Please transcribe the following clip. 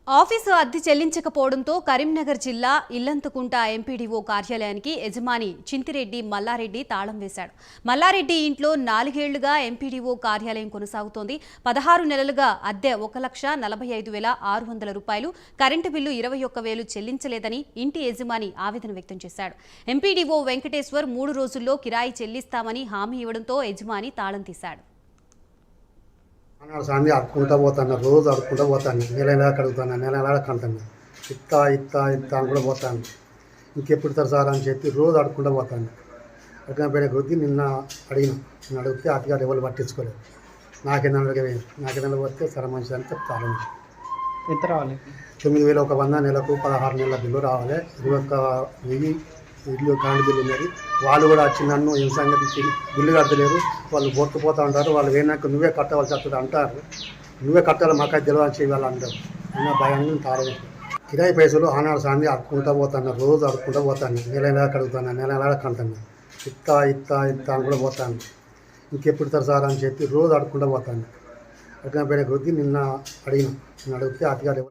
Office అద్దె చెల్లించకపోవడంతో కరీంనగర్ జిల్లా Illanthakunta MPDO కార్యాలయానికి యజమాని చింతిరెడ్డి మల్లారెడ్డి తాళం వేశాడు. మల్లారెడ్డి ఇంట్లో 4 ఏళ్లుగా ఎంపీడీఓ కార్యాలయం కొనసాగుతోంది. 16 నెలలుగా అద్దె 1,45,600 రూపాయలు, కరెంటు బిల్లు 21,000 చెల్లించలేదని ఇంటి యజమాని ఆవేదన వ్యక్తం చేశాడు. ఎంపీడీఓ వెంకటేశ్వర్ 3 రోజుల్లో కిరాయి చెల్లిస్తామని హామీ ఇవ్వడంతో యజమాని తాళం తీశాడు. సాంది అడుక్కుంటా పోతాను, రోజు అడుక్కుంటా పోతాను, నెల కడుగుతాను, నెల కంటాను, ఇత్తా అని కూడా పోతాను. ఇంకెప్పుడు సార్ అని చెప్పి రోజు అడుక్కుంటా పోతాను. అడిగిన పోయిన కొద్దీ నిన్న అడిగితే అతిగారు ఎవరు పట్టించుకోలేదు. నాకేందనగా వస్తే సరే మంచిది అని చెప్తాను. ఎంత రావాలి? 9,100 నెలకు 16 నెలల బిల్లు రావాలి. 21,000 ఇల్లు కరెంట్ బిల్లు ఉన్నది. వాళ్ళు కూడా వచ్చి నన్ను ఈ సంగతి బిల్లు కట్టలేరు, వాళ్ళు బొట్టుపోతూ ఉంటారు, వాళ్ళు వేనాక నువ్వే కట్టవలసి వస్తుంది అంటారు. నువ్వే కట్టాలి మాకైతే తెలియదు అని చేయాలి అంటారు. అన్న భయాన్ని తారదు. కిరాయి పైసలు ఆనాడు సాంది అడుక్కుంటా పోతాను, రోజు అడుక్కుంటా పోతాను, నెల కడుగుతాను, నెల కంటాను, ఇత్తా అని కూడా పోతాను. ఇంకెప్పుడు సార్ అని చెప్పి రోజు అడుక్కుంటా పోతాను. అడిగిన పోయిన కొద్దీ నిన్న అడిగితే అతిగారు